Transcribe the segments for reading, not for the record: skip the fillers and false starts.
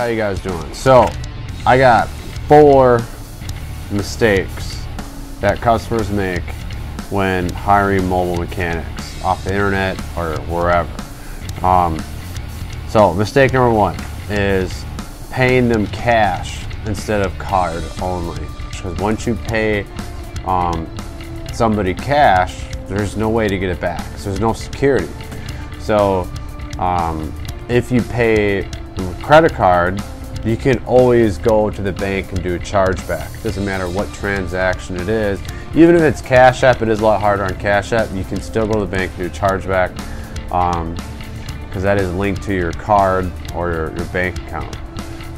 how you guys doing? So I got 4 mistakes that customers make when hiring mobile mechanics off the internet or wherever. So mistake number 1 is paying them cash instead of card only. Because once you pay somebody cash, there's no way to get it back. So there's no security. So if you pay with credit card, you can always go to the bank and do a chargeback. It doesn't matter what transaction it is. Even if it's Cash App, it is a lot harder on Cash App. You can still go to the bank and do a chargeback because that is linked to your card or your bank account.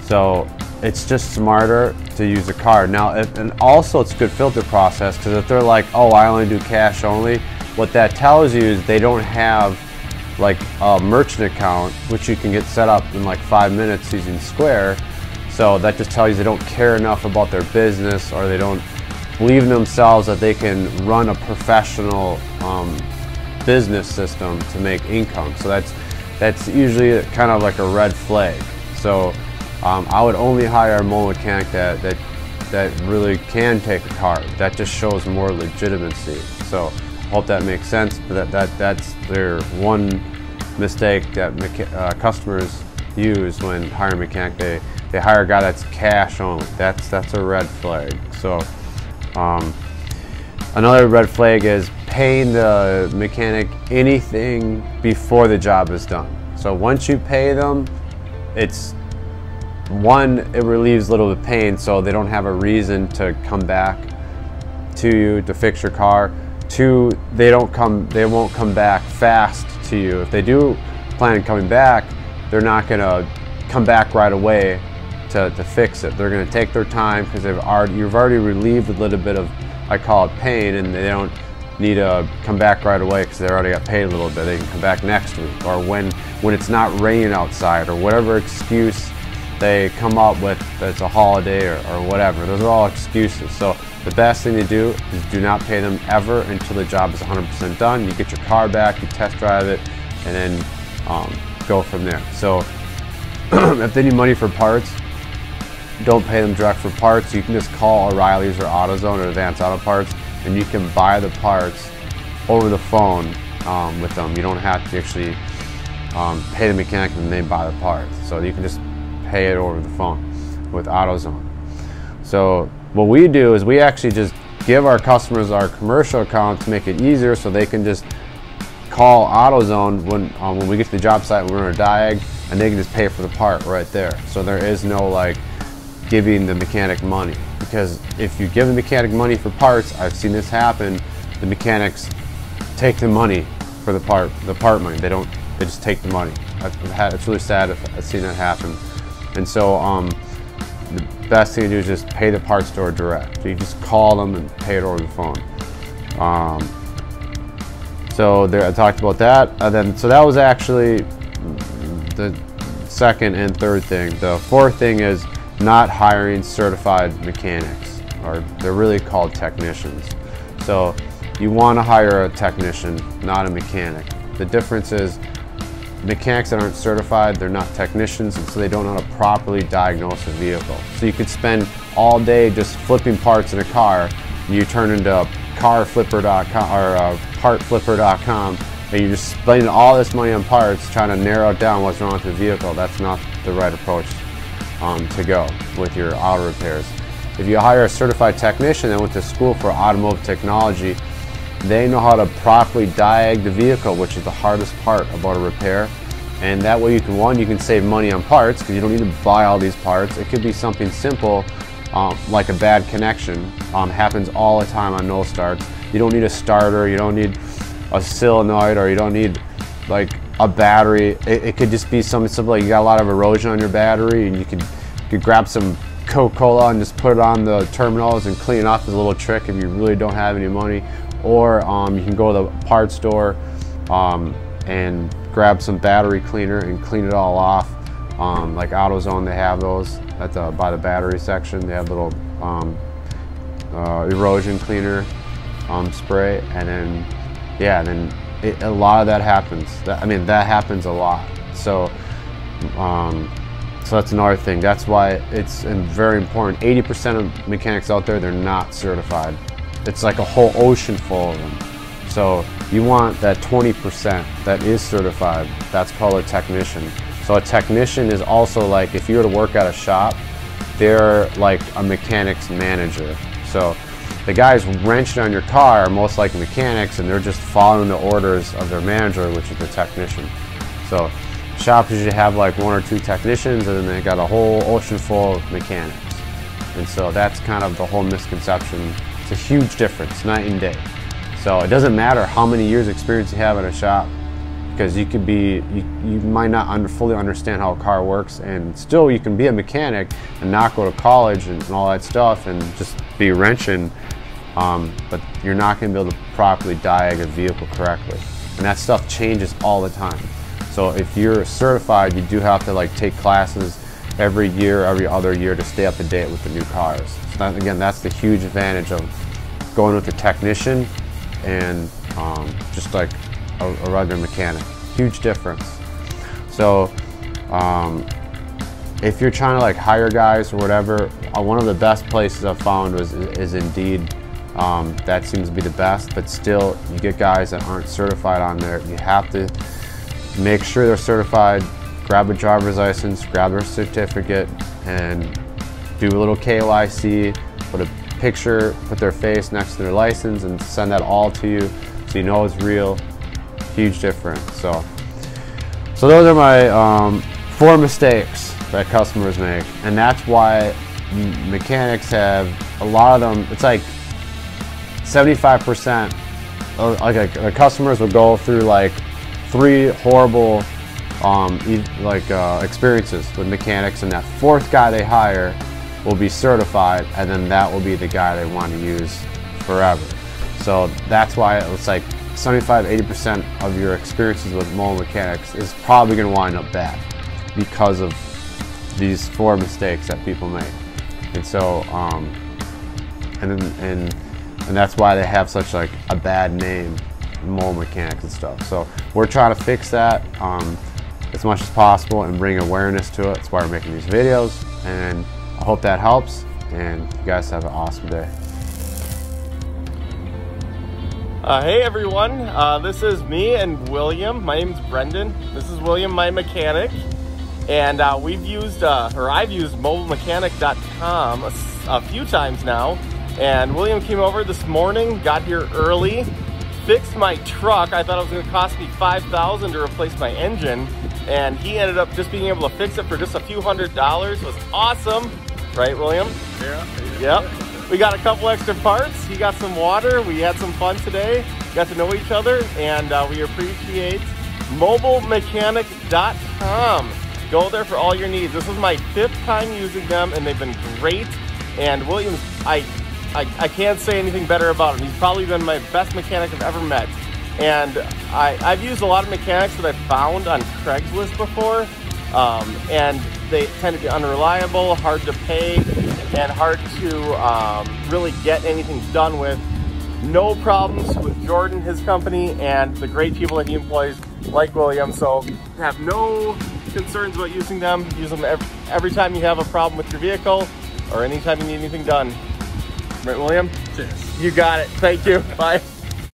So it's just smarter to use a card. Now, and also it's a good filter process, because if they're like, oh, I only do cash only, what that tells you is they don't have like a merchant account, which you can get set up in like 5 minutes using Square. So that just tells you they don't care enough about their business, or they don't believe in themselves that they can run a professional business system to make income. So that's usually kind of like a red flag. So I would only hire a mobile mechanic that really can take a card. That just shows more legitimacy. So hope that makes sense. But that's their one mistake that customers use when hiring a mechanic. They hire a guy that's cash only. That's a red flag. So another red flag is paying the mechanic anything before the job is done. So once you pay them, it relieves a little bit of pain, so they don't have a reason to come back to you to fix your car. 2, they won't come back fast to you. If they do plan on coming back, they're not gonna come back right away to fix it. They're gonna take their time, because you've already relieved a little bit of, I call it pain, and they don't need to come back right away because they already got paid a little bit. They can come back next week, or when it's not raining outside, or whatever excuse they come up with, that's a holiday or whatever. Those are all excuses. So the best thing to do is do not pay them ever until the job is 100% done. You get your car back, you test drive it, and then go from there. So if they need money for parts, don't pay them direct for parts. You can just call O'Reilly's or AutoZone or Advanced Auto Parts, and you can buy the parts over the phone with them. You don't have to actually pay the mechanic and they buy the parts. So you can just pay it over the phone with AutoZone. So what we do is we actually just give our customers our commercial account to make it easier, so they can just call AutoZone when we get to the job site, we're in a diag, and they can just pay for the part right there. So there is no like giving the mechanic money, because if you give the mechanic money for parts, I've seen this happen, the mechanics take the money for the part money. They just take the money. It's really sad if I've seen that happen. And so the best thing to do is just pay the parts store direct. You just call them and pay it over the phone. So there, I talked about that. So that was actually the second and third thing. The fourth thing is not hiring certified mechanics, or they're really called technicians. So you want to hire a technician, not a mechanic. The difference is mechanics that aren't certified, they're not technicians, and so they don't know how to properly diagnose a vehicle. So you could spend all day just flipping parts in a car, and you turn into carflipper.com or partflipper.com, and you're just spending all this money on parts trying to narrow down what's wrong with the vehicle. That's not the right approach to go with your auto repairs. If you hire a certified technician that went to school for automotive technology, they know how to properly diag the vehicle, which is the hardest part about a repair. And that way you can save money on parts, because you don't need to buy all these parts. It could be something simple like a bad connection. Happens all the time on no starts. You don't need a starter, you don't need a solenoid, or you don't need like a battery. It could just be something simple, like you got a lot of erosion on your battery, and you could grab some Coca-Cola and just put it on the terminals and clean it off as a little trick if you really don't have any money. Or you can go to the parts store and grab some battery cleaner and clean it all off. Like AutoZone, they have those by the battery section. They have little erosion cleaner spray, and then a lot of that happens. That happens a lot. So So that's another thing. That's why it's very important. 80% of mechanics out there, they're not certified. It's like a whole ocean full of them. So you want that 20% that is certified. That's called a technician. So a technician is also like, if you were to work at a shop, they're like a mechanic's manager. So the guys wrenching on your car are most like mechanics, and they're just following the orders of their manager, which is the technician. So shops usually have like 1 or 2 technicians, and then they got a whole ocean full of mechanics. And so that's kind of the whole misconception. It's a huge difference, night and day. So it doesn't matter how many years experience you have at a shop, because you could be, you might not fully understand how a car works, and still you can be a mechanic and not go to college and all that stuff and just be wrenching, but you're not going to be able to properly diagnose a vehicle correctly. And that stuff changes all the time. So if you're certified, you do have to like take classes every year, every other year to stay up to date with the new cars. So that, again, that's the huge advantage of going with a technician and just like a regular mechanic. Huge difference. So if you're trying to like hire guys or whatever, one of the best places I've found is Indeed. That seems to be the best, but still you get guys that aren't certified on there. You have to make sure they're certified, grab a driver's license, grab their certificate, and do a little KYC, put a picture, put their face next to their license, and send that all to you so you know it's real. Huge difference. So those are my 4 mistakes that customers make, and that's why mechanics have a lot of them. It's like 75% of the customers will go through like 3 horrible experiences with mechanics, and that 4th guy they hire will be certified, and then that will be the guy they want to use forever. So that's why it's like 75–80% of your experiences with mobile mechanics is probably going to wind up bad because of these 4 mistakes that people make. And so and that's why they have such like a bad name, mobile mechanics and stuff. So we're trying to fix that as much as possible and bring awareness to it. That's why we're making these videos, and I hope that helps, and you guys have an awesome day. Hey everyone, this is me and William. My name's Brendan. This is William, my mechanic, and we've used, I've used mobilemechanic.com a few times now. And William came over this morning, got here early, fixed my truck. I thought it was going to cost me $5,000 to replace my engine, and he ended up just being able to fix it for just a few $100s. It was awesome, right, William? Yeah. Yep. We got a couple extra parts. He got some water. We had some fun today. Got to know each other, and we appreciate mobilemechanic.com. Go there for all your needs. This was my 5th time using them, and they've been great. And William's, I can't say anything better about him. He's probably been my best mechanic I've ever met. And I've used a lot of mechanics that I've found on Craigslist before, and they tend to be unreliable, hard to pay, and hard to really get anything done with. No problems with Jordan, his company, and the great people that he employs, like William. So have no concerns about using them. Use them every time you have a problem with your vehicle or anytime you need anything done. Right, William? Cheers. You got it. Thank you. Bye.